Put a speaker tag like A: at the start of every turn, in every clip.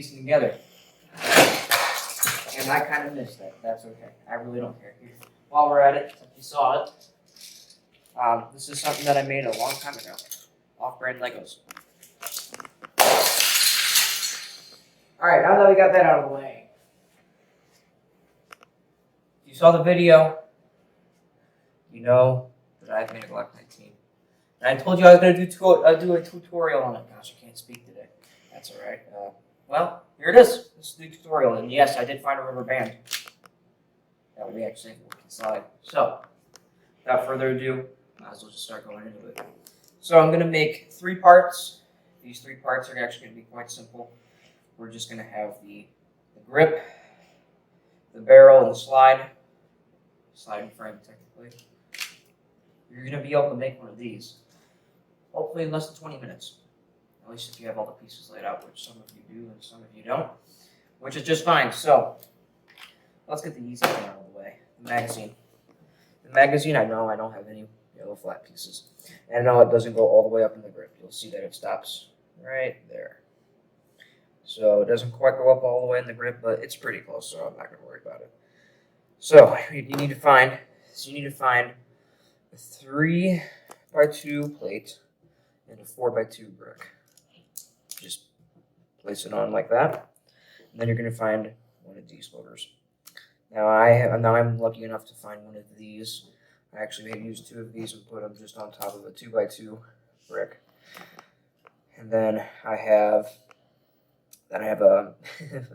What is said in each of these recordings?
A: piecing together. And I kind of missed that. That's okay. I really don't care. While we're at it, if you saw it, this is something that I made a long time ago. Off-brand Legos. Alright, now that we got that out of the way. If you saw the video, you know that I've made a Glock-19. And I told you I was going to do a tutorial on it. Gosh, I can't speak today. That's alright. Well, here it is. This is the tutorial. And yes, I did find a rubber band. That would be actually inside. So, without further ado, might as well just start going into it. So I'm going to make 3 parts. These 3 parts are actually going to be quite simple. We're just going to have the grip, the barrel, and the sliding frame technically. You're going to be able to make one of these, hopefully in less than 20 minutes. At least if you have all the pieces laid out, which some of you do and some of you don't, which is just fine. So let's get the easy thing out of the way. The magazine. The magazine, I know I don't have any yellow flat pieces. And I know it doesn't go all the way up in the grip. You'll see that it stops right there. So it doesn't quite go up all the way in the grip, but it's pretty close, so I'm not going to worry about it. So you need to find a 3x2 plate and a 4x2 brick. Just place it on like that, and then you're going to find one of these loaders. Now I'm lucky enough to find one of these. I actually had used 2 of these and put them just on top of a 2x2 brick. And then I have a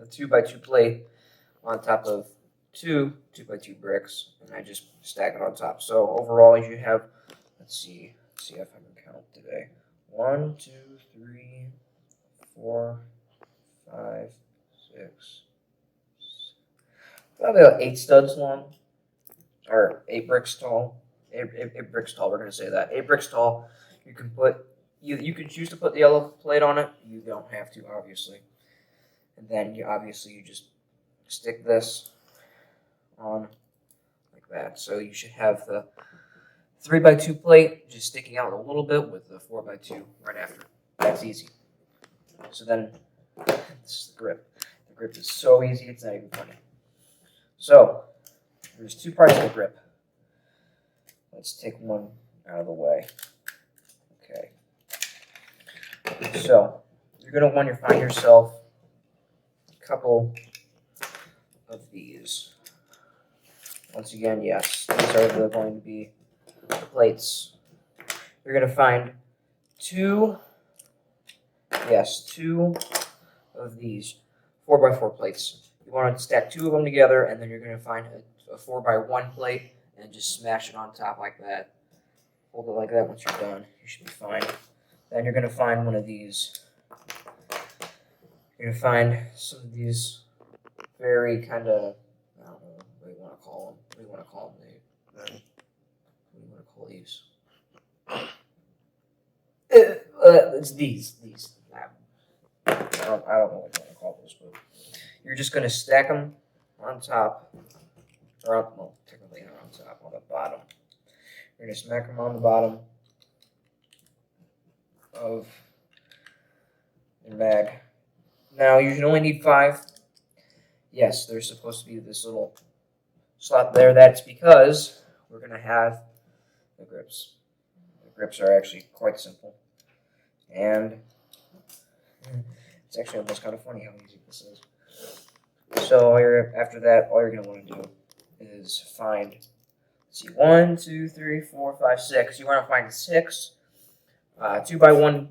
A: 2x2 plate on top of 2 2x2 bricks, and I just stack it on top. So overall, you have, let's see if I can count today. 1, 2, 3, 4, 5, 6, probably about 8 studs long, or 8 bricks tall. 8 bricks tall. We're gonna say that 8 bricks tall. You can put you can choose to put the yellow plate on it. You don't have to, obviously. And then you just stick this on like that. So you should have the 3x2 plate just sticking out a little bit with the 4x2 right after. That's easy. So then this is the grip. The grip is so easy, it's not even funny. So there's 2 parts of the grip. Let's take one out of the way. Okay. So you're going to want to find yourself a couple of these. Once again, yes, these are going to be the plates. You're going to find 2 of these 4x4 plates. You want to stack 2 of them together, and then you're going to find a 4x1 plate and just smash it on top like that. Hold it like that. Once you're done, you should be fine. Then you're going to find one of these. You're going to find some of these very kind of, I don't know what you want to call them. What do you want to call them, Nate? What do you want to call these? It's these. I don't know what you want to call those, but you're just going to stack them on top, or well, technically not on top, on the bottom. You're going to smack them on the bottom of your bag. Now, you should only need 5. Yes, there's supposed to be this little slot there. That's because we're going to have the grips. The grips are actually quite simple. And it's actually almost kind of funny how easy this is. So after that, all you're going to want to do is find, let's see, 1, 2, 3, 4, 5, 6. You want to find 6 2x1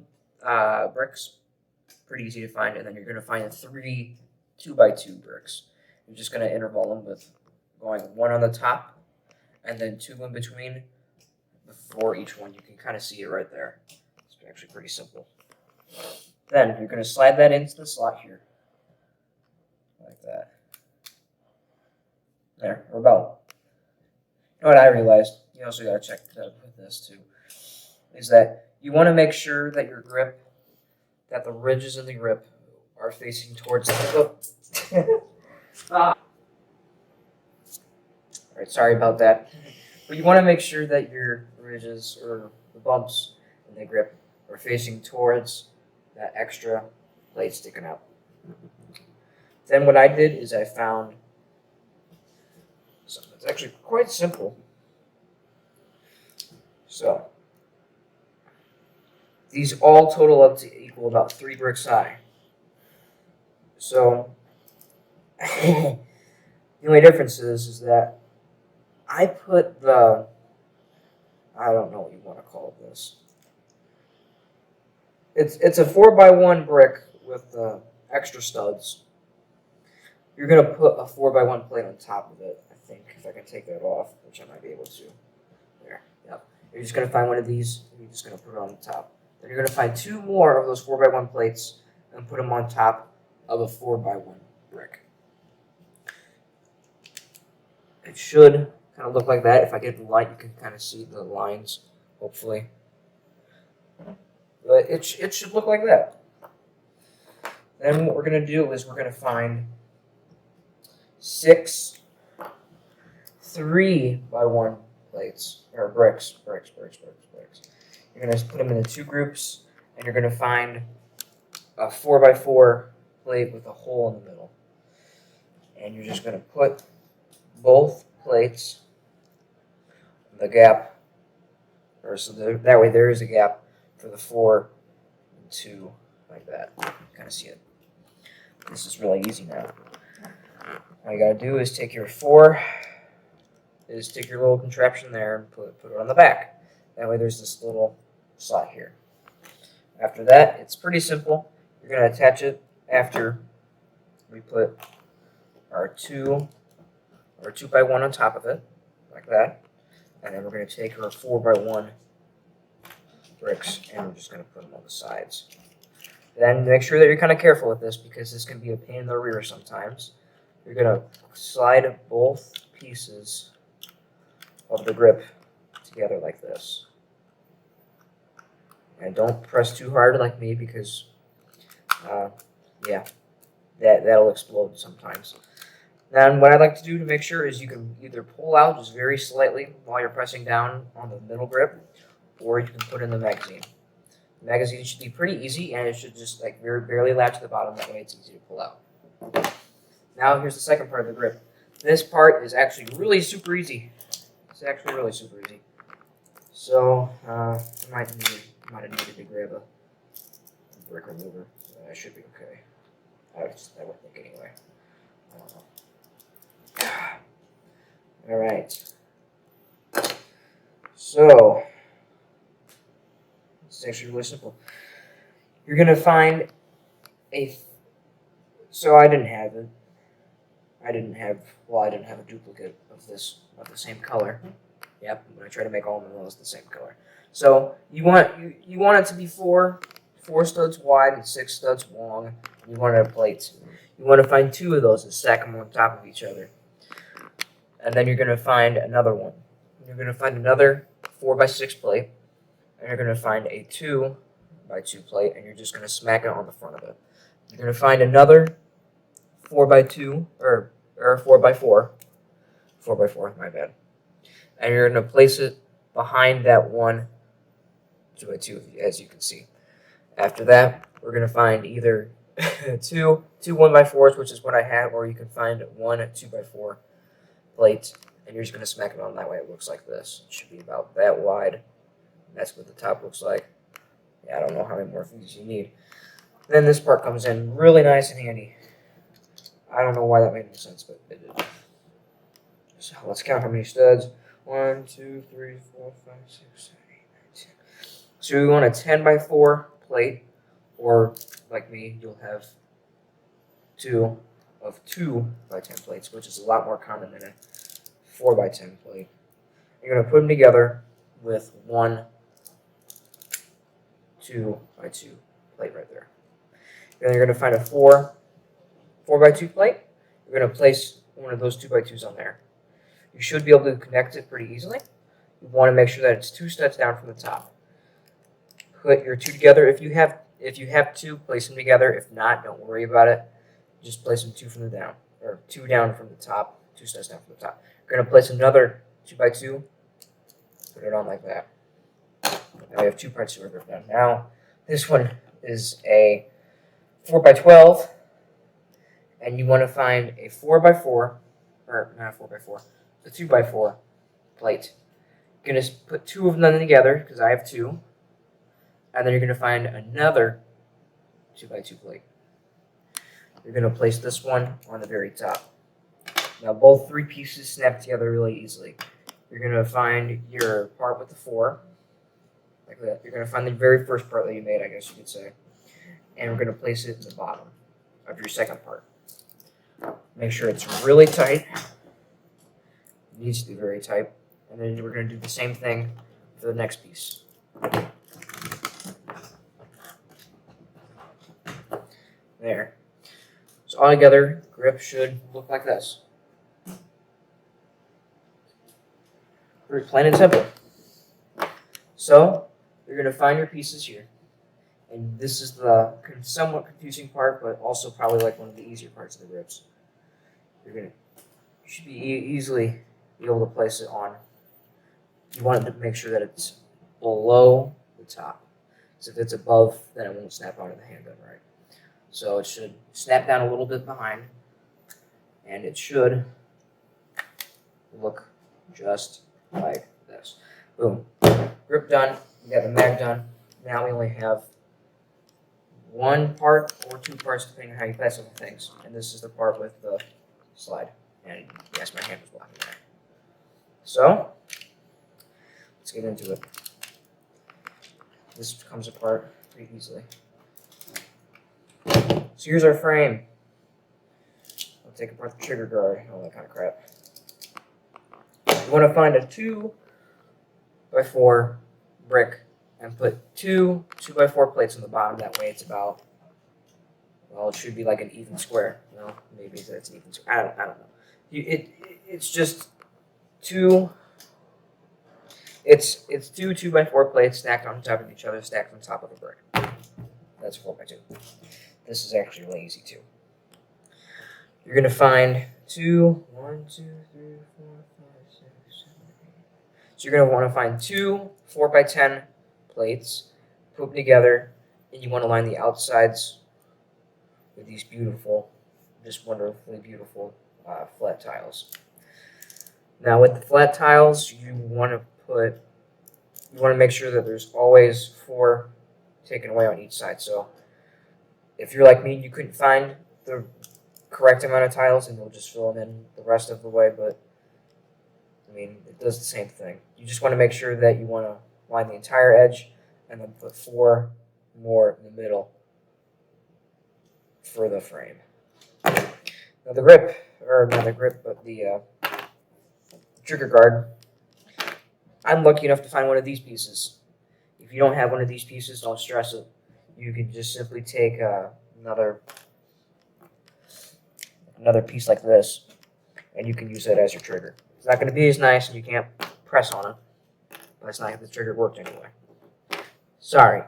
A: bricks. Pretty easy to find. And then you're going to find 3 2x2 bricks. You're just going to interval them with going 1 on the top and then 2 in between before each one. You can kind of see it right there. It's actually pretty simple. Then you're going to slide that into the slot here. Like that. There, or about. You know what I realized? You also got to check with this too. Is that you want to make sure that your grip, that the ridges in the grip are facing towards the Alright, sorry about that. But you want to make sure that your ridges or the bumps in the grip are facing towards that extra blade sticking out. Then what I did is I found something that's actually quite simple. So these all total up to equal about 3 bricks high. So the only difference is that I put the, I don't know what you want to call this. It's a 4x1 brick with extra studs. You're gonna put a 4x1 plate on top of it. I think if I can take that off, which I might be able to. There, yep. You're just gonna find one of these. And you're just gonna put it on the top. Then you're gonna find 2 more of those 4x1 plates and put them on top of a 4x1 brick. It should kind of look like that. If I get the light, you can kind of see the lines, hopefully. But it should look like that. Then what we're going to do is we're going to find 6 3x1 plates, or bricks. You're going to put them into 2 groups, and you're going to find a 4x4 plate with a hole in the middle. And you're just going to put both plates in the gap, or so that way there is a gap for the 4 and 2, like that. Kind of see it. This is really easy now. All you gotta do is take your 4, stick your little contraption there and put it on the back. That way there's this little slot here. After that, it's pretty simple. You're gonna attach it after we put our 2x1 on top of it, like that. And then we're gonna take our 4x1 bricks and we're just going to put them on the sides. Then make sure that you're kind of careful with this because this can be a pain in the rear sometimes. You're going to slide both pieces of the grip together like this. And don't press too hard like me because, yeah, that'll explode sometimes. Then what I like to do to make sure is you can either pull out just very slightly while you're pressing down on the middle grip, or you can put in the magazine. The magazine should be pretty easy, and it should just like barely latch to the bottom. That way it's easy to pull out. Now here's the second part of the grip. This part is actually really super easy. It's actually really super easy. So I might have needed to grab a brick remover. That should be okay. I would think anyway. I don't know. All right. So it's actually really simple. You're gonna find so I didn't have a duplicate of the same color. Yep, I'm gonna try to make all of those the same color. So you want it to be 4 studs wide and 6 studs long. You want it plates. You want to find 2 of those and stack them on top of each other. And then you're gonna find another one. You're gonna find another 4x6 plate. And you're going to find a 2x2 plate, and you're just going to smack it on the front of it. You're going to find another 4x2, or 4x4, 4x4, my bad. And you're going to place it behind that one 2x2, as you can see. After that, we're going to find either two 1x4s, which is what I have, or you can find one 2x4 plate, and you're just going to smack it on that way. It looks like this. It should be about that wide. That's what the top looks like. Yeah, I don't know how many more of these you need. Then this part comes in really nice and handy. I don't know why that made any sense, but it did. So let's count how many studs. 1, 2, 3, 4, 5, 6, 7, 8, 9, 10. So we want a 10x4 plate, or like me, you'll have 2 of 2x10 plates, which is a lot more common than a 4x10 plate. You're going to put them together with one 2x2 plate right there. Then you're going to find a 4x2 plate. You're going to place one of those 2x2s on there. You should be able to connect it pretty easily. You want to make sure that it's 2 steps down from the top. Put your 2 together. If you have 2, place them together. If not, don't worry about it. Just place them 2 from the down, or 2 down from the top, 2 steps down from the top. You're going to place another 2x2. Put it on like that. Now we have 2 parts to work on. Now, this one is a 4x12, and you want to find a 4x4, or not a 4x4, a 2x4 plate. You're going to put two of them together, because I have two, and then you're going to find another 2x2 plate. You're going to place this one on the very top. Now both three pieces snap together really easily. You're going to find your part with the 4, like that. You're going to find the very first part that you made, I guess you could say, and we're going to place it in the bottom of your second part. Make sure it's really tight. It needs to be very tight. And then we're going to do the same thing for the next piece. There. So all together, grip should look like this. Pretty plain and simple. So you're going to find your pieces here. And this is the somewhat confusing part, but also probably like one of the easier parts of the grips. You should be easily be able to place it on. You want to make sure that it's below the top. So if it's above, then it won't snap onto the handgun right. So it should snap down a little bit behind, and it should look just like this. Boom. Grip done. We got the mag done. Now we only have one part or two parts, depending on how you place different things. And this is the part with the slide. And yes, my hand was blocking that. So let's get into it. This comes apart pretty easily. So here's our frame. I'll take apart the trigger guard and all that kind of crap. You want to find a 2x4 brick and put two 2x4 plates on the bottom. That way it's about, well, it should be like an even square. No, maybe that's an even square. I don't know. It's just two. It's two 2x4 plates stacked on top of each other, stacked on top of a brick. That's 4x2. This is actually really easy too. You're gonna find 1, 2, 3, 4, 5, 6, 7, 8. So you're gonna want to find two 4x10 plates, put them together, and you want to line the outsides with these beautiful, just wonderfully beautiful flat tiles. Now with the flat tiles, you want to make sure that there's always 4 taken away on each side. So if you're like me, you couldn't find the correct amount of tiles, and you'll just fill them in the rest of the way, but I mean, it does the same thing. You just want to make sure that you want to line the entire edge and then put 4 more in the middle for the frame. Now the grip, or not the grip, but the trigger guard. I'm lucky enough to find one of these pieces. If you don't have one of these pieces, don't stress it. You can just simply take another piece like this, and you can use that as your trigger. It's not going to be as nice, and you can't press on it, but it's not how the trigger worked anyway. Sorry.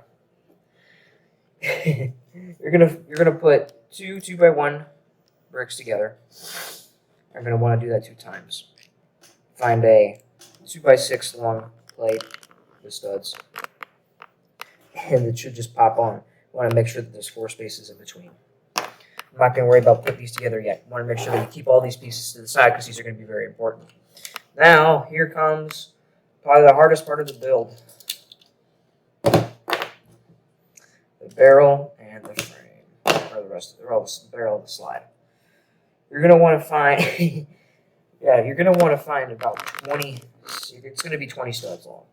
A: You're gonna put two 2x1 bricks together. You're gonna want to do that 2 times. Find a 2x6 long plate with studs, and it should just pop on. You want to make sure that there's 4 spaces in between. I'm not going to worry about putting these together yet. You want to make sure that you keep all these pieces to the side because these are going to be very important. Now, here comes probably the hardest part of the build. The barrel and the frame, or the rest, or the barrel of the slide. You're going to want to find, you're going to want to find about 20, it's going to be 20 studs long.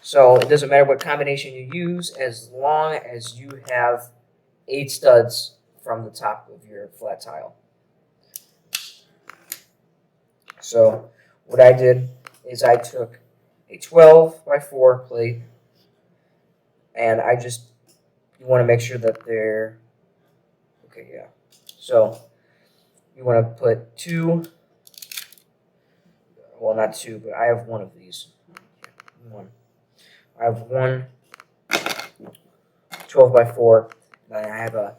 A: So it doesn't matter what combination you use, as long as you have 8 studs from the top of your flat tile. So what I did is I took a 12x4 plate, and you want to make sure that they're, okay, yeah. So you want to put 2, well, not 2, but I have 1 of these. 1. I have 1 12x4, and I have a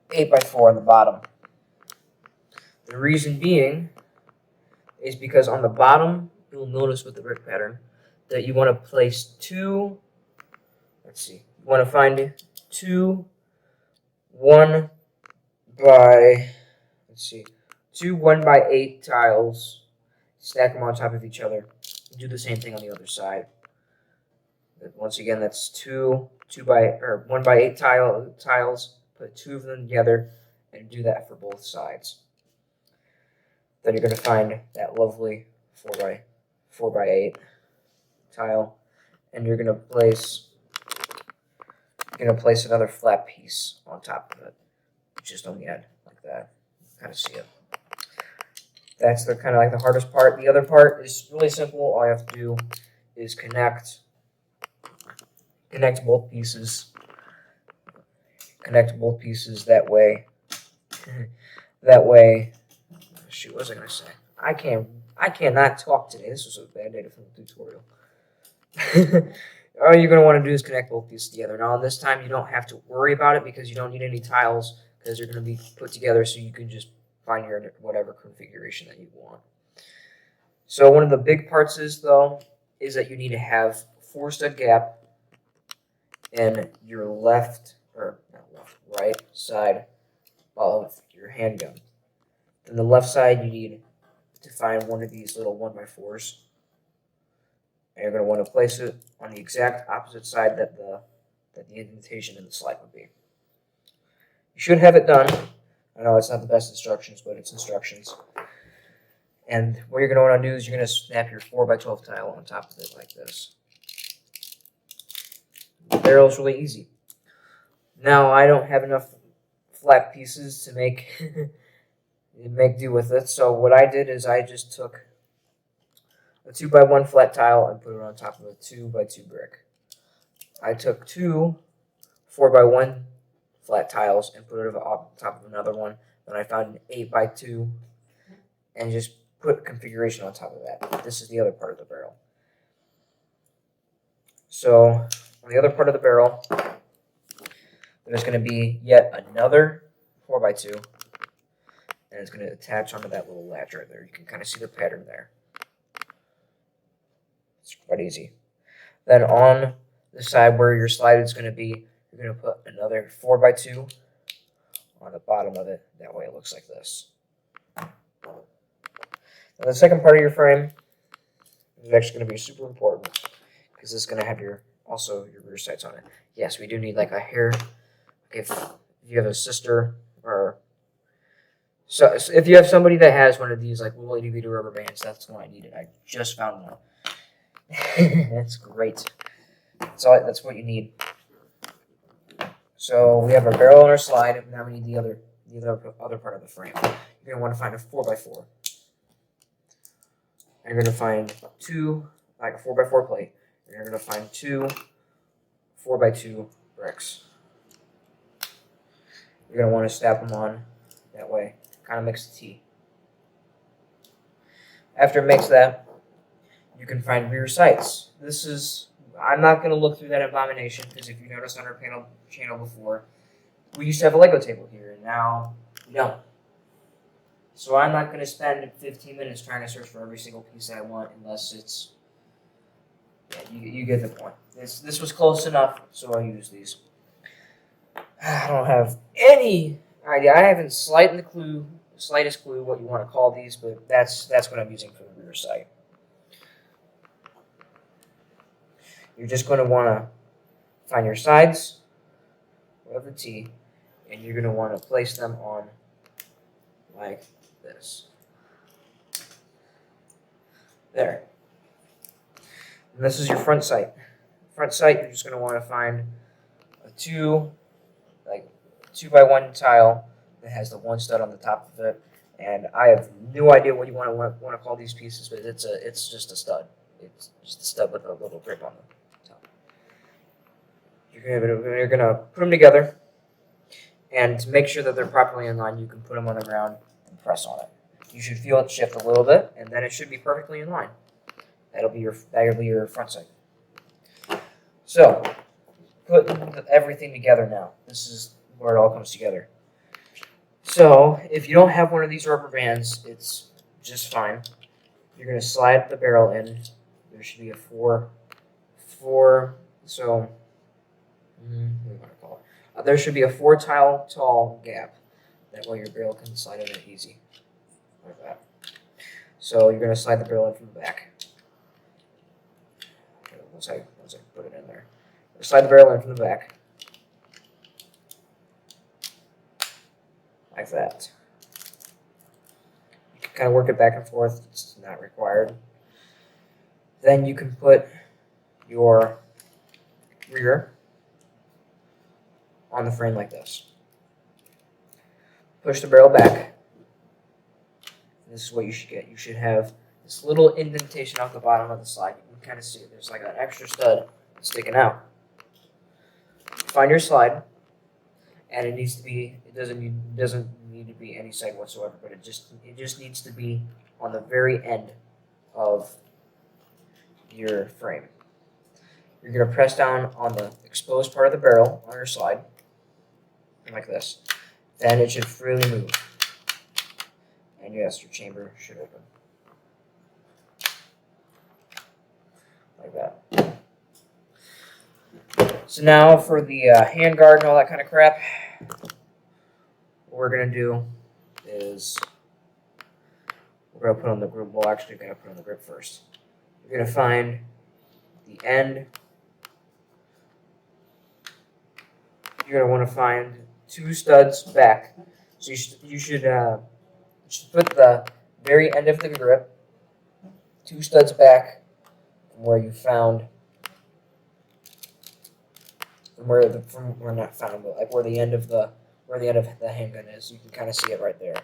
A: 8x4 on the bottom. The reason being is because on the bottom, you'll notice with the brick pattern that you want to place 2, let's see, you want to find 2 1
B: by, let's see, 2 1x8 tiles. Stack them on top of each other. Do the same thing on the other side. Once again, that's 1x8 tiles. Put 2 of them together and do that for both sides. Then you're going to find that lovely 4x8 tile, and you're going to place another flat piece on top of it, just on the end like that. Kind of see it. That's the kind of like the hardest part. The other part is really simple. All you have to do is connect both pieces. Connect both pieces that way. That way. Shoot, what was I gonna say? I cannot talk today. This was a bad day to film a tutorial. All you're gonna want to do is connect both pieces together. Now, this time you don't have to worry about it because you don't need any tiles because they're gonna be put together, so you can just find your whatever configuration that you want. So one of the big parts is that you need to have 4 stud gap in your right side of your handgun. Then the left side you need to find one of these little 1x4s. And you're going to want to place it on the exact opposite side that the indentation in the slide would be. You should have it done. I know it's not the best instructions, but it's instructions. And what you're going to want to do is you're going to snap your 4x12 tile on top of it like this. The barrel is really easy. Now, I don't have enough flat pieces to make do with it, so what I did is I just took a 2x1 flat tile and put it on top of a 2x2 brick. I took 2 4x1 flat tiles and put it on top of another one. Then I found an 8x2 and just put configuration on top of that. This is the other part of the barrel. So on the other part of the barrel, there's going to be yet another 4x2, and it's going to attach onto that little latch right there. You can kind of see the pattern there. It's quite easy. Then on the side where your slide is going to be, you're going to put another 4x2 on the bottom of it. That way it looks like this. Now the second part of your frame is actually going to be super important because it's going to have your rear sights on it. Yes, we do need like a hair. If you have a sister or so if you have somebody that has one of these like little itty bitty rubber bands, that's the one I needed. I just found one. That's great. That's what you need. So we have our barrel and our slide. Now we need the other part of the frame. You're gonna want to find a 4x4. And you're gonna find like a 4x4 plate. And you're gonna find 2 4x2 bricks. You're gonna want to snap them on that way. Kind of mix the T. After mix that, you can find rear sights. I'm not going to look through that abomination because if you noticed on our channel before, we used to have a Lego table here and now we don't. So I'm not going to spend 15 minutes trying to search for every single piece I want unless it's, you get the point. This was close enough, so I'll use these. I don't have any idea. I haven't slightest clue what you want to call these, but that's what I'm using for the rear sight. You're just going to want to find your sides of the T, and you're going to want to place them on like this. There. And this is your front sight. Front sight, you're just going to want to find a 2x1 tile that has the 1 stud on the top of it, and I have no idea what you want to call these pieces, but it's just a stud. It's just a stud with a little grip on the top. You're gonna put them together, and to make sure that they're properly in line, you can put them on the ground and press on it. You should feel it shift a little bit, and then it should be perfectly in line. That'll be your front sight. So, put everything together now. This is where it all comes together. So, if you don't have one of these rubber bands, it's just fine. You're going to slide the barrel in. There should be a there should be a 4 tile tall gap That way your barrel can slide in it easy, like that. So you're going to slide the barrel in from the back. Once I put it in there. Slide the barrel in from the back. Like that. You can kind of work it back and forth. It's not required. Then you can put your rear on the frame like this. Push the barrel back. This is what you should get. You should have this little indentation off the bottom of the slide. You can kind of see it. There's like an extra stud sticking out. Find your slide, and it needs to be. It doesn't need to be any side whatsoever, but it just needs to be on the very end of your frame. You're going to press down on the exposed part of the barrel on your slide, like this. Then it should freely move. And yes, your chamber should open. Like that. So now for the handguard and all that kind of crap, what we're going to do is we're going to put on the grip. Well, actually, we're going to put on the grip first. You're going to find the end. You're going to want to find 2 studs back. So you should put the very end of the grip 2 studs back from where you found, where the end of the handgun is. You can kind of see it right there.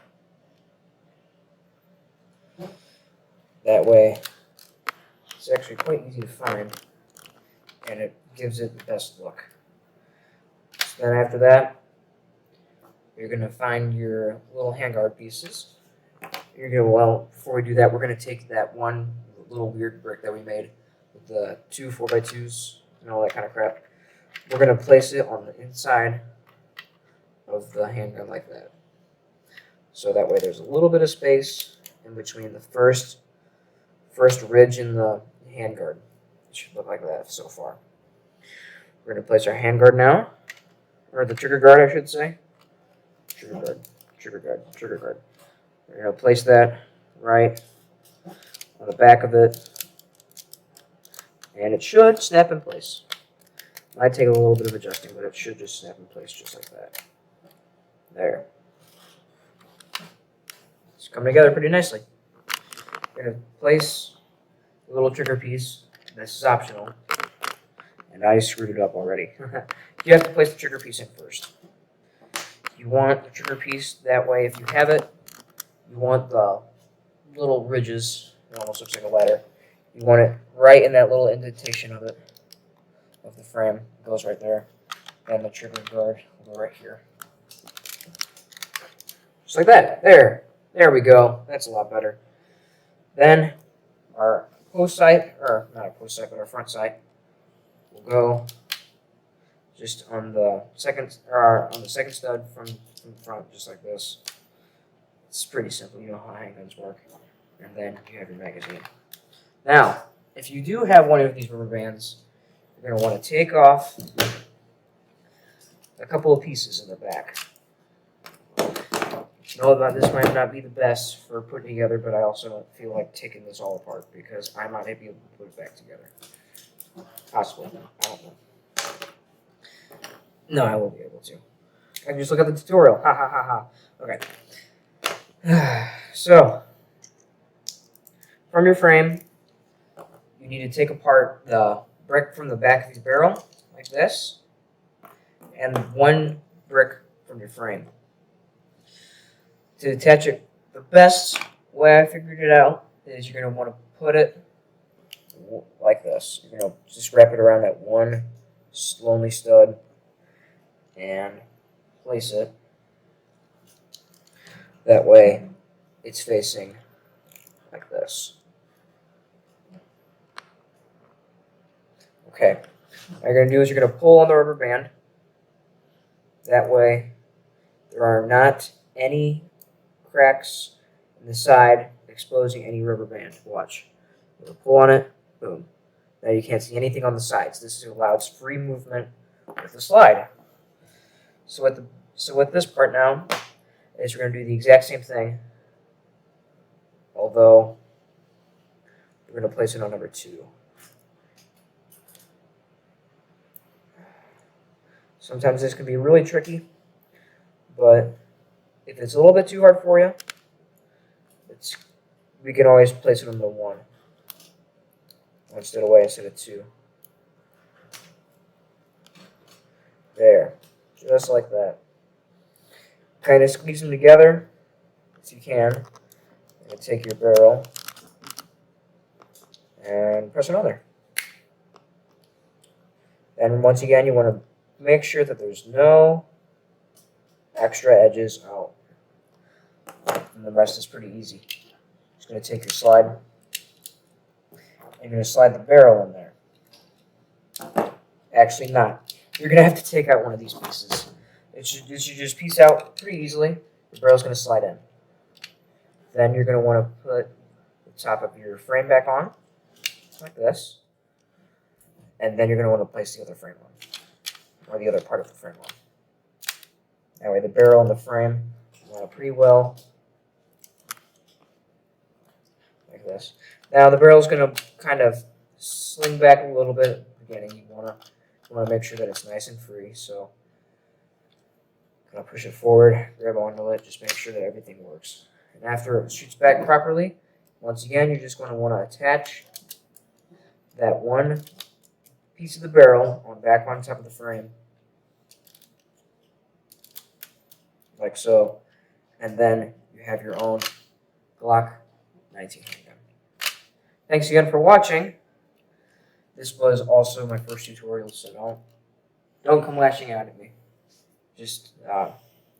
B: That way, it's actually quite easy to find, and it gives it the best look. So then after that, you're going to find your little handguard pieces. Before we do that, we're going to take that one little weird brick that we made with the 2 4x2s and all that kind of crap. We're going to place it on the inside of the handgun like that. So that way there's a little bit of space in between the first ridge in the handguard. It should look like that so far. We're going to place our handguard now, or the trigger guard, I should say. Trigger guard. We're going to place that right on the back of it, and it should snap in place. Might take a little bit of adjusting, but it should just snap in place just like that. There. It's coming together pretty nicely. We're going to place a little trigger piece. This is optional, and I screwed it up already. You have to place the trigger piece in first. You want the trigger piece that way. If you have it, you want the little ridges. It almost looks like a ladder. You want it right in that little indentation of it, of the frame. It goes right there. And the trigger guard will go right here. Just like that. There we go. That's a lot better. Then our post sight, or not a post sight, but our front sight will go just on the second stud from front, just like this. It's pretty simple. You know how handguns work. And then you have your magazine. Now, if you do have one of these rubber bands, you're going to want to take off a couple of pieces in the back. I know that this might not be the best for putting together, but I also don't feel like taking this all apart because I might not be able to put it back together. Possibly. I don't know. No, I won't be able to. I can just look at the tutorial. Ha ha ha ha. Okay. So, from your frame, you need to take apart the brick from the back of your barrel, like this, and 1 brick from your frame. To attach it, the best way I figured it out is you're going to want to put it like this. You're going to just wrap it around that 1 lonely stud and place it. That way, it's facing like this. Okay. What you're going to do is you're going to pull on the rubber band. That way, there are not any cracks in the side exposing any rubber band. Watch. You're going to pull on it. Boom. Now you can't see anything on the sides. This allows free movement with the slide. So with this part now, is we're going to do the exact same thing, although we're going to place it on number 2. Sometimes this can be really tricky, but if it's a little bit too hard for you, we can always place it on the 1 away instead of 2. There, just like that. Kind of squeeze them together as you can. And take your barrel and press another. And once again, you want to make sure that there's no extra edges out. And the rest is pretty easy. Just going to take your slide, and you're going to slide the barrel in there. Actually not. You're going to have to take out one of these pieces. It should just piece out pretty easily. The barrel's going to slide in. Then you're going to want to put the top of your frame back on, like this. And then you're going to want to place the other frame on, or the other part of the frame on. That way the barrel and the frame line up pretty well, like this. Now the barrel's going to kind of sling back a little bit at the beginning. You want to make sure that it's nice and free, so kind of push it forward, grab onto it, just make sure that everything works. And after it shoots back properly, once again, you're just going to want to attach that one piece of the barrel back on top of the frame, like so, and then you have your own Glock-19 handgun. Thanks again for watching. This was also my first tutorial, so don't come lashing out at me. Just in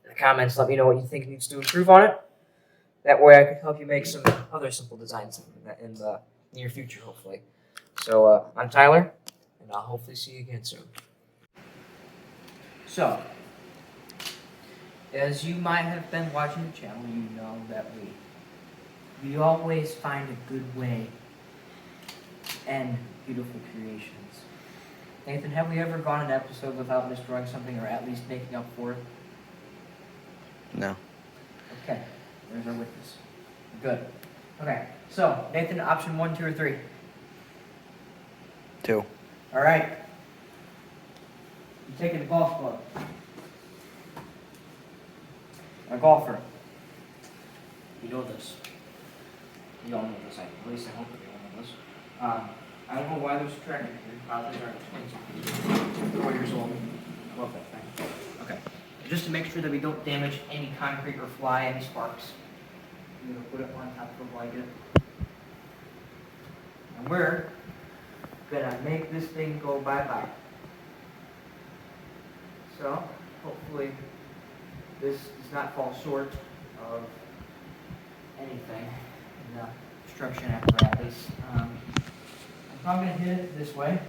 B: the comments, let me know what you think needs to improve on it. That way I can help you make some other simple designs in the near future, hopefully. So I'm Tyler, and I'll hopefully see you again soon. So, as you might have been watching the channel, you know that we always find a good way to end beautiful creations. Nathan, have we ever gone an episode without destroying something or at least making up for it?
C: No.
B: Okay, there's our witness. Good. Okay, so Nathan, option 1, 2, or 3?
C: 2.
B: All right. You're taking a golf club. A golfer. You know this. You all know this. At least I hope that you all know this. I don't know why there's a treadmill here. Probably are 4 years old. I love that thing. Okay. Just to make sure that we don't damage any concrete or fly any sparks, I'm going to put it on top of the blanket. And we're going to make this thing go bye-bye. So, hopefully, this does not fall short of anything in the construction apparatus. I'm probably going to hit it this way.